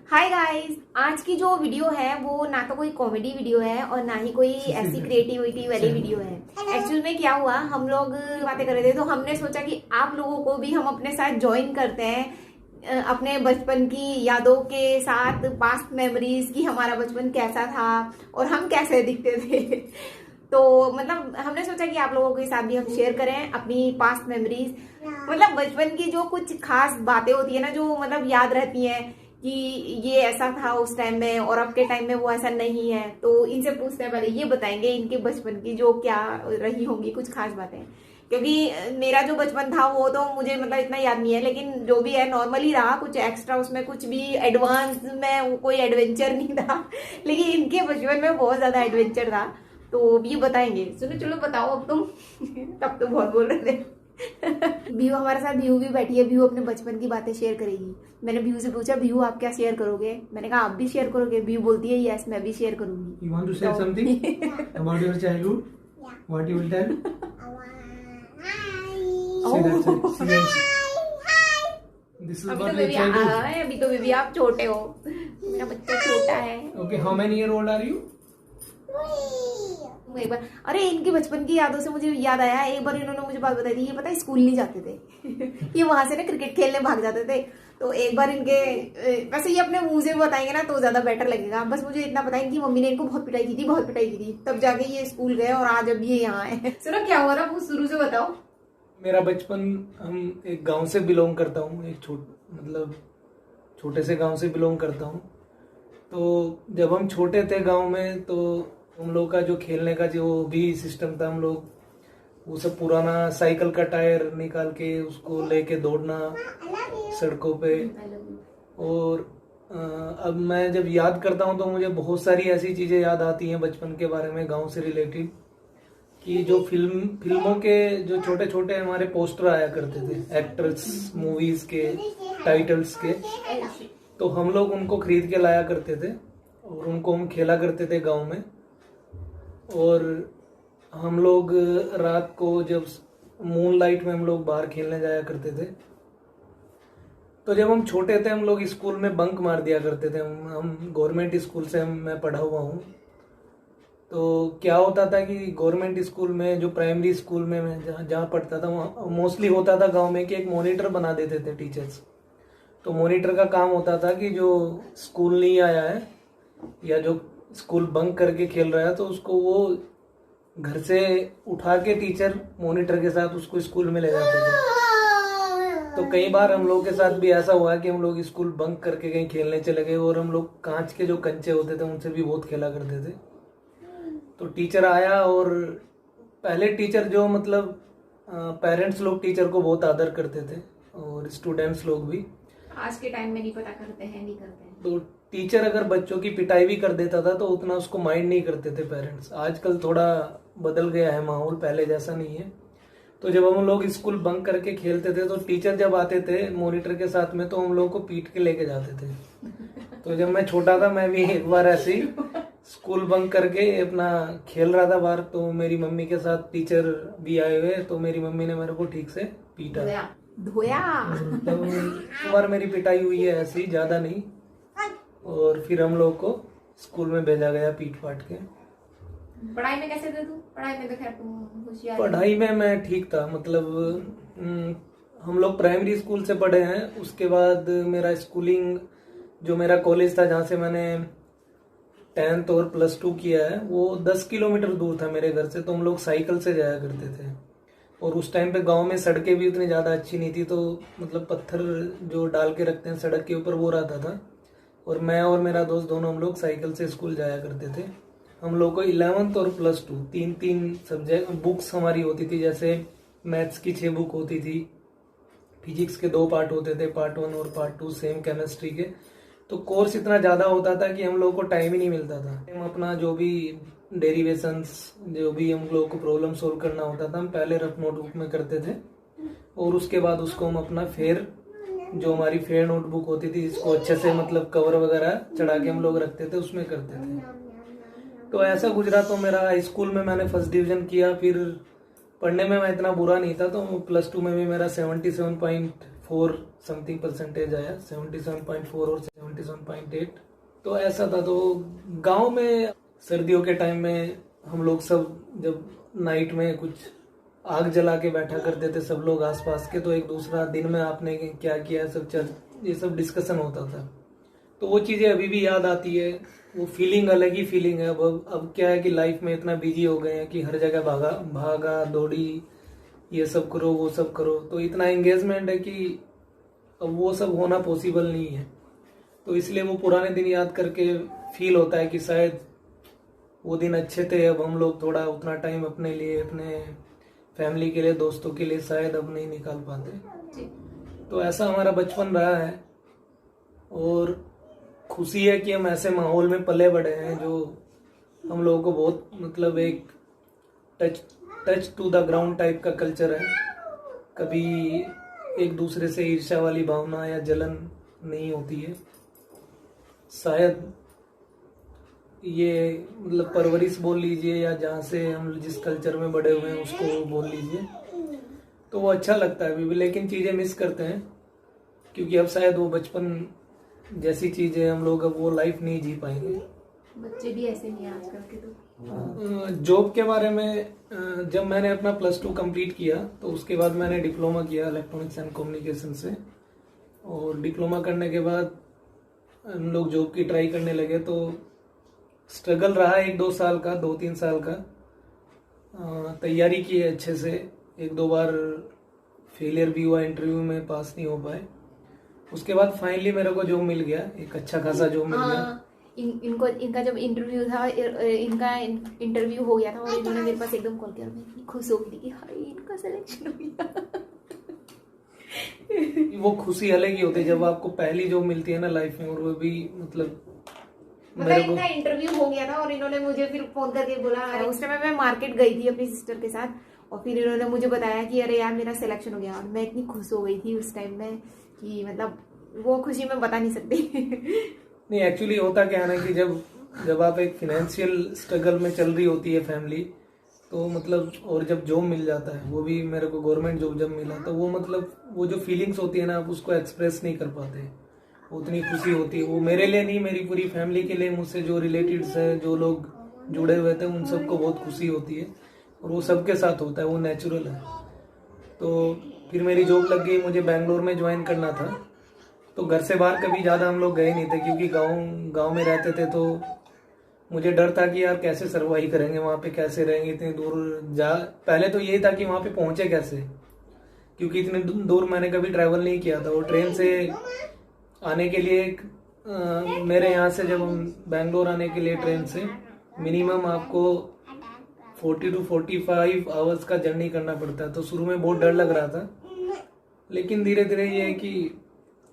Hi guys, आज की जो वीडियो है वो ना तो कोई कॉमेडी वीडियो है और ना ही कोई ऐसी क्रिएटिविटी वाली वीडियो है। एक्चुअल में क्या हुआ, हम लोग बातें कर रहे थे तो हमने सोचा कि आप लोगों को भी हम अपने साथ ज्वाइन करते हैं अपने बचपन की यादों के साथ, पास्ट मेमोरीज की हमारा बचपन कैसा था और हम कैसे दिखते थे। तो मतलब हमने सोचा कि आप लोगों के साथ भी हम शेयर करें अपनी पास्ट मेमोरीज, मतलब बचपन की जो कुछ खास बातें होती है ना, जो मतलब याद रहती हैं कि ये ऐसा था उस टाइम में और अब के टाइम में वो ऐसा नहीं है। तो इनसे पूछते हैं, पहले ये बताएंगे इनके बचपन की जो क्या रही होंगी कुछ खास बातें। क्योंकि मेरा जो बचपन था वो तो मुझे मतलब इतना याद नहीं है, लेकिन जो भी है नॉर्मल ही रहा, कुछ एक्स्ट्रा उसमें कुछ भी एडवांस में कोई एडवेंचर नहीं था। लेकिन इनके बचपन में बहुत ज्यादा एडवेंचर था, तो ये बताएंगे। सुनो चलो बताओ अब तुम। तब तो बहुत बोल रहे थे। व्यू हमारे साथ, व्यू भी बैठी है। व्यू अपने बचपन की बातें शेयर करेगी। मैंने व्यू से पूछा, व्यू आप क्या शेयर करोगे? मैंने कहा आप भी शेयर करोगे? व्यू बोलती है यस, मैं भी शेयर करूंगी। You want to say something about your childhood? Yeah. What you will tell? Hi. Say that, say that. Hi. This is अभी about तो your बेबी childhood. अभी तो बेबी आप छोटे हो, मेरा बच्चा छोटा है। Okay, how many year old are you? Hi. एक बार, अरे इनके बचपन की यादों से मुझे याद आया, एक बार इन्होंने मुझे बात बताई थी। ये पता है स्कूल नहीं जाते थे। ये वहां से ना क्रिकेट खेलने भाग जाते थे। तो एक बार इनके, वैसे ये अपने मुंह से बताएंगे ना तो ज्यादा बेटर लगेगा। बस मुझे इतना पता है कि मम्मी ने इनको बहुत पिटाई की थी, बहुत पिटाई की थी, तब जाके ये स्कूल गए और आज अब ये यहाँ है। सुनो क्या हुआ था वो शुरू से बताओ। मेरा बचपन, हम एक गांव से बिलोंग करता हूँ, एक छोटे से गांव से बिलोंग करता हूँ। तो जब हम छोटे थे गांव में, तो हम लोग का जो खेलने का जो भी सिस्टम था, हम लोग वो सब पुराना साइकिल का टायर निकाल के उसको लेके दौड़ना सड़कों पे। और अब मैं जब याद करता हूँ तो मुझे बहुत सारी ऐसी चीजें याद आती हैं बचपन के बारे में, गांव से रिलेटेड। कि जो फिल्मों के जो छोटे छोटे हमारे पोस्टर आया करते थे, एक्टर्स मूवीज के टाइटल्स के, तो हम लोग उनको खरीद के लाया करते थे और उनको हम खेला करते थे गांव में। और हम लोग रात को जब मून लाइट में हम लोग बाहर खेलने जाया करते थे। तो जब हम छोटे थे हम लोग स्कूल में बंक मार दिया करते थे। हम गवर्नमेंट स्कूल से मैं पढ़ा हुआ हूँ। तो क्या होता था कि गवर्नमेंट स्कूल में, जो प्राइमरी स्कूल में मैं जहाँ पढ़ता था, वहाँ मोस्टली होता था गांव में कि एक मॉनिटर बना देते थे टीचर्स। तो मॉनिटर का काम होता था कि जो स्कूल नहीं आया है या जो स्कूल बंक करके खेल रहा है, तो उसको वो घर से उठा के टीचर मॉनिटर के साथ उसको स्कूल में ले जाते थे। तो कई बार हम लोग के साथ भी ऐसा हुआ कि हम लोग स्कूल बंक करके कहीं खेलने चले गए और हम लोग कांच के जो कंचे होते थे उनसे भी बहुत खेला करते थे। तो टीचर आया और पहले टीचर जो मतलब पेरेंट्स लोग टीचर को बहुत आदर करते थे और स्टूडेंट्स लोग भी। आज के टाइम में नहीं पता करते हैं, नहीं करते हैं। तो टीचर अगर बच्चों की पिटाई भी कर देता था तो उतना उसको माइंड नहीं करते थे पेरेंट्स। आजकल थोड़ा बदल गया है माहौल, पहले जैसा नहीं है। तो जब हम लोग स्कूल बंक करके खेलते थे तो टीचर जब आते थे मॉनिटर के साथ में, तो हम लोग को पीट के लेके जाते थे। तो जब मैं छोटा था, मैं भी एक बार ऐसे ही स्कूल बंक करके अपना खेल रहा था बाहर, तो मेरी मम्मी के साथ टीचर भी आए हुए, तो मेरी मम्मी ने मेरे को ठीक से पीटा, धोया। तब एक बार मेरी पिटाई हुई है, ऐसी ज्यादा नहीं। और फिर हम लोग को स्कूल में भेजा गया पीट पाट के। पढ़ाई में कैसे थे तू? पढ़ाई में तो खैर तुम होशियार। पढ़ाई में मैं ठीक था, मतलब हम लोग प्राइमरी स्कूल से पढ़े हैं। उसके बाद मेरा स्कूलिंग, जो मेरा कॉलेज था जहाँ से मैंने 10th और +2 किया है, वो 10 किलोमीटर दूर था मेरे घर से। तो हम लोग साइकिल से जाया करते थे। और उस टाइम पे गांव में सड़कें भी उतनी ज़्यादा अच्छी नहीं थी, तो मतलब पत्थर जो डाल के रखते हैं सड़क के ऊपर, वो रहता था। और मैं और मेरा दोस्त दोनों हम लोग साइकिल से स्कूल जाया करते थे। हम लोग को 11th और +2 तीन सब्जेक्ट बुक्स हमारी होती थी। जैसे मैथ्स की 6 बुक होती थी, फिजिक्स के 2 पार्ट होते थे, पार्ट 1 और पार्ट 2, सेम केमिस्ट्री के। तो कोर्स इतना ज़्यादा होता था कि हम लोग को टाइम ही नहीं मिलता था। हम अपना जो भी डेरिवेशंस, जो भी हम लोग को प्रॉब्लम सोल्व करना होता था, हम पहले रफ नोटबुक में करते थे और उसके बाद उसको हम अपना फेयर, जो हमारी फेयर नोटबुक होती थी, जिसको अच्छे से मतलब कवर वगैरह चढ़ा के हम लोग रखते थे, उसमें करते थे। तो ऐसा गुजरा। तो मेरा स्कूल में मैंने फर्स्ट डिवीजन किया। फिर पढ़ने में मैं इतना बुरा नहीं था, तो +2 में भी मेरा 77.4 समथिंग परसेंटेज आया, 77.4 और 77.8। तो ऐसा था। तो गांव में सर्दियों के टाइम में हम लोग सब जब नाइट में कुछ आग जला के बैठा करते थे सब लोग आसपास के, तो एक दूसरा दिन में आपने क्या किया सब ये सब डिस्कशन होता था। तो वो चीज़ें अभी भी याद आती है। वो फीलिंग अलग ही फीलिंग है। अब क्या है कि लाइफ में इतना बिजी हो गए हैं कि हर जगह भागा दौड़ी, ये सब करो वो सब करो, तो इतना एंगेजमेंट है कि अब वो सब होना पॉसिबल नहीं है। तो इसलिए वो पुराने दिन याद करके फील होता है कि शायद वो दिन अच्छे थे। अब हम लोग थोड़ा उतना टाइम अपने लिए, अपने फैमिली के लिए, दोस्तों के लिए शायद अब नहीं निकाल पाते। तो ऐसा हमारा बचपन रहा है और खुशी है कि हम ऐसे माहौल में पले बड़े हैं जो हम लोगों को बहुत मतलब एक touch to the ground type का कल्चर है। कभी एक दूसरे से ईर्ष्या वाली भावना या जलन नहीं होती है। शायद ये मतलब परवरिश बोल लीजिए या जहाँ से हम जिस कल्चर में बड़े हुए हैं उसको बोल लीजिए, तो वो अच्छा लगता है अभी भी। लेकिन चीज़ें मिस करते हैं क्योंकि अब शायद वो बचपन जैसी चीज़ें हम लोग अब वो लाइफ नहीं जी पाएंगे। बच्चे भी ऐसे नहीं आजकल के। तो जॉब के बारे में, जब मैंने अपना +2 कंप्लीट किया तो उसके बाद मैंने डिप्लोमा किया इलेक्ट्रॉनिक्स एंड कम्युनिकेशन से। और डिप्लोमा करने के बाद हम लोग जॉब की ट्राई करने लगे। तो स्ट्रगल रहा 1-2 साल का, 2-3 साल का। तैयारी की अच्छे से, 1-2 बार फेलियर भी हुआ, इंटरव्यू में पास नहीं हो पाए। उसके बाद फाइनली मेरे को जॉब मिल गया, एक अच्छा खासा जॉब मिल गया। इनका जब इंटरव्यू था, इनका इंटरव्यू हो गया था और इन्होंने मेरे पास एकदम कॉल किया और मैं इतनी खुश हो गई थी कि हाय इनका सिलेक्शन हो गया। वो खुशी अलग ही होती है जब आपको पहली जॉब मिलती है ना लाइफ में, और वो भी मतलब इनका इंटरव्यू हो गया था और इन्होंने मुझे फिर फोन करके बोला। उस टाइम मैं मार्केट गई थी अपनी सिस्टर के साथ और फिर इन्होंने मुझे बताया कि अरे यार मेरा सिलेक्शन हो गया। और मैं इतनी खुश हो गई थी उस टाइम में कि मतलब वो खुशी मैं बता नहीं सकती। नहीं, एक्चुअली होता क्या है ना कि जब आप एक फाइनेंशियल स्ट्रगल में चल रही होती है फैमिली, तो मतलब और जब जॉब मिल जाता है, वो भी मेरे को गवर्नमेंट जॉब जब मिला, तो वो मतलब वो जो फीलिंग्स होती है ना आप उसको एक्सप्रेस नहीं कर पाते। उतनी खुशी होती है वो मेरे लिए नहीं, मेरी पूरी फैमिली के लिए, मुझसे जो रिलेटिव्स है, जो लोग जुड़े हुए थे, उन सबको बहुत खुशी होती है और वो सबके साथ होता है, वो नेचुरल है। तो फिर मेरी जॉब लग गई, मुझे बेंगलोर में ज्वाइन करना था। तो घर से बाहर कभी ज़्यादा हम लोग गए नहीं थे क्योंकि गांव में रहते थे। तो मुझे डर था कि यार कैसे सर्वाइव करेंगे वहाँ पे, कैसे रहेंगे इतनी दूर पहले तो यही था कि वहाँ पे पहुँचे कैसे, क्योंकि इतने दूर मैंने कभी ट्रैवल नहीं किया था। और ट्रेन से आने के लिए मेरे यहाँ से जब बेंगलोर आने के लिए ट्रेन से मिनिमम आपको 40 to 45 आवर्स का जर्नी करना पड़ता है। तो शुरू में बहुत डर लग रहा था, लेकिन धीरे धीरे ये है कि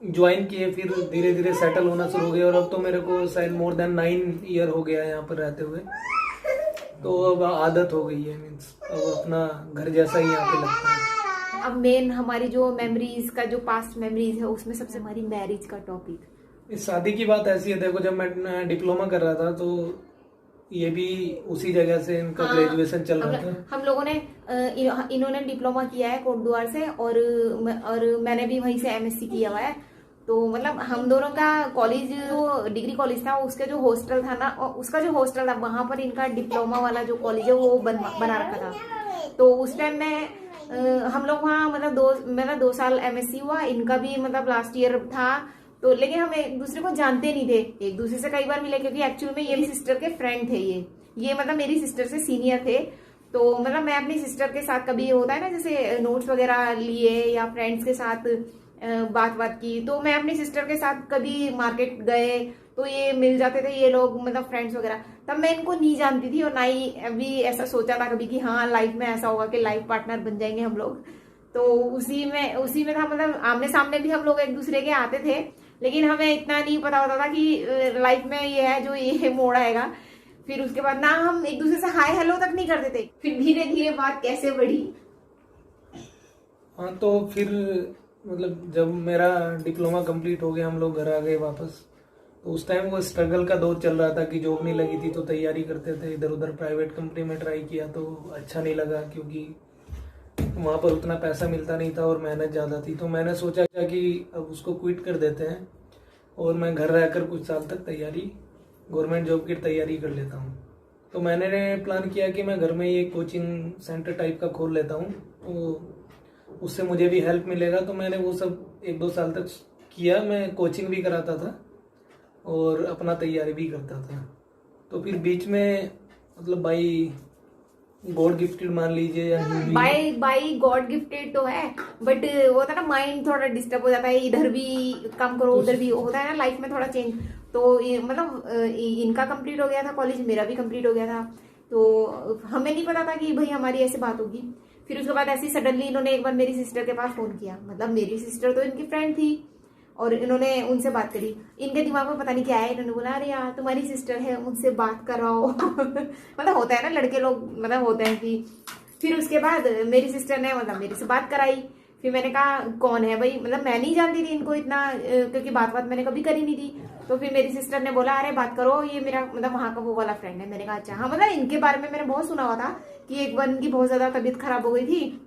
ज्वाइन किए, फिर धीरे धीरे सेटल होना शुरू हो गया। और अब तो मेरे को शायद मोर देन 9 ईयर हो गया है यहाँ पर रहते हुए, तो अब आदत हो गई है। मीन्स अब अपना घर जैसा ही यहाँ पे लगता है। अब मेन हमारी जो मेमोरीज का जो पास्ट मेमोरीज है उसमें सबसे हमारी मैरिज का टॉपिक। इस शादी की बात ऐसी है, देखो जब मैं डिप्लोमा कर रहा था तो ये भी उसी जगह से इनका ग्रेजुएशन चल रहा था। हम लोगों ने इन्होंने डिप्लोमा किया है कोटद्वार से और मैंने भी वहीं से एमएससी किया हुआ है। तो मतलब हम दोनों का कॉलेज जो डिग्री कॉलेज था उसका जो हॉस्टल था ना, उसका जो हॉस्टल था वहां पर इनका डिप्लोमा वाला जो कॉलेज है वो बना रखा था। तो उस टाइम में हम लोग वहाँ मतलब 2 साल एमएससी हुआ, इनका भी मतलब लास्ट ईयर था। तो लेकिन हम एक दूसरे को जानते नहीं थे, एक दूसरे से कई बार मिले क्योंकि एक्चुअली में ये मेरी सिस्टर के फ्रेंड थे। ये मतलब मेरी सिस्टर से सीनियर थे। तो मतलब मैं अपनी सिस्टर के साथ कभी होता है ना जैसे नोट्स वगैरह लिए या फ्रेंड्स के साथ बात की, तो मैं अपनी सिस्टर के साथ कभी मार्केट गए तो ये मिल जाते थे ये लोग, मतलब फ्रेंड्स वगैरह। तब मैं इनको नहीं जानती थी और ना ही अभी ऐसा सोचा था कभी कि हाँ लाइफ में ऐसा होगा कि लाइफ पार्टनर बन जाएंगे हम लोग। तो उसी में था, मतलब आमने सामने भी हम लोग एक दूसरे के आते थे, लेकिन हमें इतना नहीं पता होता था कि लाइफ में ये है जो ये मोड़ आएगा। फिर उसके बाद ना हम एक दूसरे से हाय हेलो तक नहीं करते थे। फिर धीरे धीरे बात कैसे बढ़ी। हाँ, तो फिर मतलब जब मेरा डिप्लोमा कंप्लीट हो गया, हम लोग घर आ गए वापस। तो उस टाइम वो स्ट्रगल का दौर चल रहा था कि जॉब नहीं लगी थी, तो तैयारी करते थे, इधर उधर प्राइवेट कंपनी में ट्राई किया तो अच्छा नहीं लगा क्योंकि वहाँ पर उतना पैसा मिलता नहीं था और मेहनत ज़्यादा थी। तो मैंने सोचा कि अब उसको क्विट कर देते हैं और मैं घर रहकर कुछ साल तक गवर्नमेंट जॉब की तैयारी कर लेता हूँ। तो मैंने प्लान किया कि मैं घर में ही एक कोचिंग सेंटर टाइप का खोल लेता हूँ, तो उससे मुझे भी हेल्प मिलेगा। तो मैंने वो सब 1-2 साल तक किया। मैं कोचिंग भी कराता था और अपना तैयारी भी करता था। तो फिर बीच में मतलब बाई गॉड गिफ्टेड मान लीजिए या बाई गॉड गिफ्टेड तो है, बट वो होता है ना, माइंड थोड़ा डिस्टर्ब हो जाता है, इधर भी काम करो उधर भी होता है ना, लाइफ में थोड़ा चेंज। तो मतलब इनका कंप्लीट हो गया था कॉलेज, मेरा भी कंप्लीट हो गया था। तो हमें नहीं पता था कि भाई हमारी ऐसे बात होगी। फिर उसके बाद ऐसी सडनली इन्होंने एक बार मेरी सिस्टर के पास फोन किया। मतलब मेरी सिस्टर तो इनकी फ्रेंड थी और इन्होंने उनसे बात करी। इनके दिमाग में पता नहीं क्या है, इन्होंने बोला अरे यार तुम्हारी सिस्टर है, उनसे बात कराओ। मतलब होता है ना, लड़के लोग मतलब होते हैं कि। फिर उसके बाद मेरी सिस्टर ने मतलब मेरे से बात कराई। फिर मैंने कहा कौन है भाई, मतलब मैं नहीं जानती थी इनको इतना, क्योंकि बात मैंने कभी करी नहीं थी। तो फिर मेरी सिस्टर ने बोला अरे बात करो, ये मेरा मतलब वहां का वो वाला फ्रेंड है। मैंने कहा अच्छा। हाँ, मतलब इनके बारे में मैंने बहुत सुना हुआ था कि एक बार इनकी बहुत ज्यादा तबीयत खराब हो गई थी,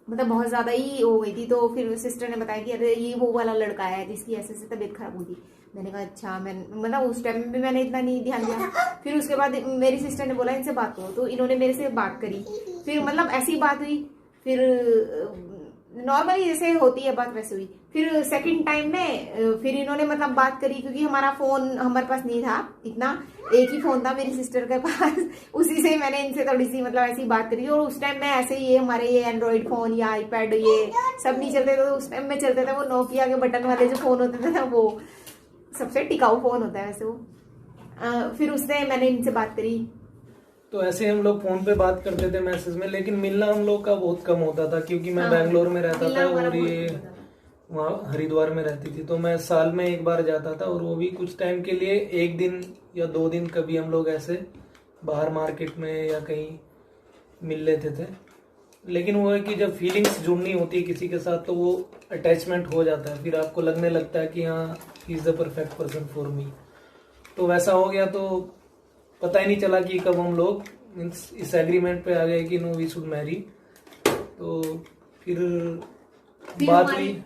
मतलब बहुत ज्यादा ही हो गई थी। तो फिर सिस्टर ने बताया कि अरे ये वो वाला लड़का है जिसकी ऐसे ऐसे तबीयत खराब हुई थी। मैंने कहा अच्छा। मैं मतलब उस टाइम में भी मैंने इतना नहीं ध्यान दिया। फिर उसके बाद मेरी सिस्टर ने बोला इनसे बात करो, तो इन्होंने मेरे से बात करी। फिर मतलब ऐसी बात हुई, फिर नॉर्मली जैसे होती है बात वैसे हुई। फिर सेकंड टाइम में फिर इन्होंने मतलब बात करी, क्योंकि हमारा फोन हमारे पास नहीं था इतना, एक ही फोन था मेरी सिस्टर के पास। उसी से मैंने इनसे थोड़ी सी मतलब ऐसी बात करी। और उस टाइम में ऐसे ये हमारे ये एंड्रॉइड फोन या आईपैड ये सब नहीं चलते थे। तो उस टाइम में चलते थे वो नोकिया के बटन वाले जो फोन होते थे ना, वो सबसे टिकाऊ फोन होता है वैसे वो। फिर उससे मैंने इनसे बात करी। तो ऐसे हम लोग फोन पे बात करते थे मैसेज में, लेकिन मिलना हम लोग का बहुत कम होता था, क्योंकि मैं बैंगलोर में रहता था और ये वहाँ हरिद्वार में रहती थी। तो मैं साल में एक बार जाता था, और वो भी कुछ टाइम के लिए, 1 दिन या 2 दिन कभी हम लोग ऐसे बाहर मार्केट में या कहीं मिल लेते थे। लेकिन वो है कि जब फीलिंग्स जुड़नी होती है किसी के साथ, तो वो अटैचमेंट हो जाता है। फिर आपको लगने लगता है कि हाँ he is the perfect person for me. तो वैसा हो गया। तो पता ही नहीं चला कि कब हम लोग इस एग्रीमेंट पे आ गए कि नो वी शुड मैरी। तो फिर बात हुई।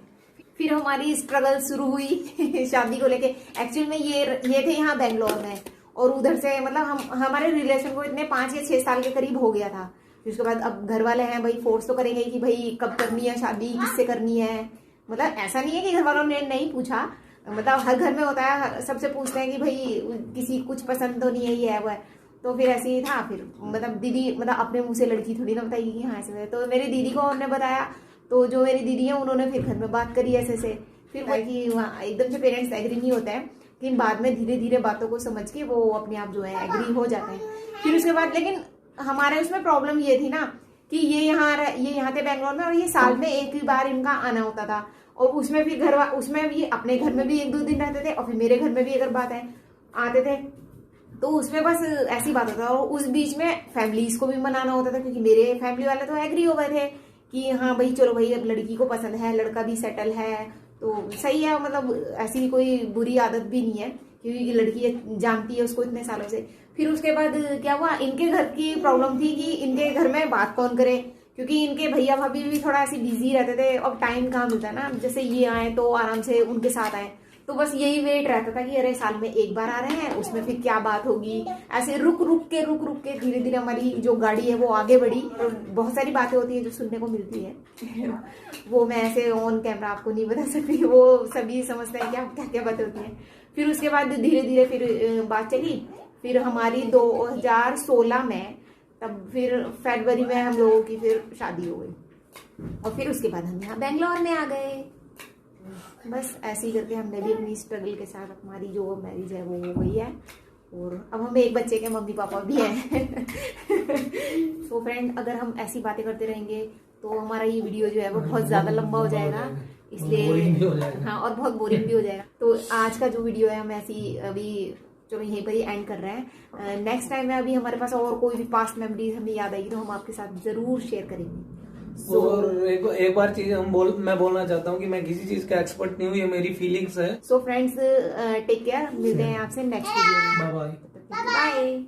फिर हमारी स्ट्रगल शुरू हुई शादी को लेके। एक्चुअल में ये थे यहाँ बेंगलोर में, और उधर से मतलब हमारे रिलेशन को इतने 5 या 6 साल के करीब हो गया था। फिर उसके बाद अब घर वाले हैं भाई, फोर्स तो करेंगे कि भाई कब करनी है शादी, किससे करनी है। मतलब ऐसा नहीं है कि घर वालों ने नहीं पूछा, मतलब हर घर में होता है, सबसे पूछते हैं कि भाई किसी कुछ पसंद तो नहीं है, ये है वो है। तो फिर ऐसे ही था। फिर मतलब दीदी मतलब अपने मुंह से लड़की थोड़ी ना बताएगी कि हाँ ऐसे। तो मेरी दीदी को हमने बताया, तो जो मेरी दीदी है उन्होंने फिर घर में बात करी ऐसे से। फिर वही कि वहाँ एकदम से पेरेंट्स एग्री नहीं होते हैं, लेकिन बाद में धीरे धीरे बातों को समझ के वो अपने आप जो है एग्री हो जाते हैं। फिर उसके बाद लेकिन हमारे उसमें प्रॉब्लम ये थी ना कि ये यहाँ थे बैंगलोर में, और ये साल में एक ही बार इनका आना होता था। और उसमें फिर उसमें भी अपने घर में भी 1-2 दिन रहते थे, और फिर मेरे घर में भी अगर बात है आते थे। तो उसमें बस ऐसी बात होता था। और उस बीच में फैमिलीज को भी मनाना होता था, क्योंकि मेरे फैमिली वाले तो एग्री हो गए थे कि हाँ भाई चलो भाई अब लड़की को पसंद है, लड़का भी सेटल है तो सही है। मतलब ऐसी कोई बुरी आदत भी नहीं है, क्योंकि लड़की जानती है उसको इतने सालों से। फिर उसके बाद क्या हुआ, इनके घर की प्रॉब्लम थी कि इनके घर में बात कौन करे, क्योंकि इनके भैया भाभी भी थोड़ा ऐसे बिजी रहते थे। अब टाइम कहाँ मिलता है ना, जैसे ये आए तो आराम से उनके साथ आए। तो बस यही वेट रहता था कि अरे साल में एक बार आ रहे हैं, उसमें फिर क्या बात होगी। ऐसे रुक रुक के धीरे धीरे हमारी जो गाड़ी है वो आगे बढ़ी। और बहुत सारी बातें होती है जो सुनने को मिलती है वो मैं ऐसे ऑन कैमरा आपको नहीं बता सकती, वो सभी समझते हैं क्या क्या बातें होती है। फिर उसके बाद धीरे धीरे फिर बात चली। फिर हमारी 2016 में, तब फिर फरवरी में हम लोगों की फिर शादी हो गई। और फिर उसके बाद हम यहाँ बेंगलोर में आ गए। बस ऐसे ही करके हमने भी अपनी स्ट्रगल के साथ हमारी जो मैरिज है वो हो गई है। और अब हम एक बच्चे के मम्मी पापा भी हैं। तो फ्रेंड, अगर हम ऐसी बातें करते रहेंगे तो हमारा ये वीडियो जो है वो बहुत ज्यादा लंबा हो जाएगा, इसलिए हाँ, और बहुत बोरिंग भी हो जाएगा। तो आज का जो वीडियो है हम ऐसी अभी चलो यहीं पर ही एंड कर रहे हैं। नेक्स्ट टाइम में अभी हमारे पास और कोई भी पास्ट मेमोरीज हमें याद आएगी तो हम आपके साथ जरूर शेयर करेंगे। और एक बार चीज मैं बोलना चाहता हूँ कि मैं किसी चीज का एक्सपर्ट नहीं हूँ, ये मेरी फीलिंग्स है। सो फ्रेंड्स, टेक केयर, मिलते हैं आपसे नेक्स्ट वीडियो में। Bye bye. बाय।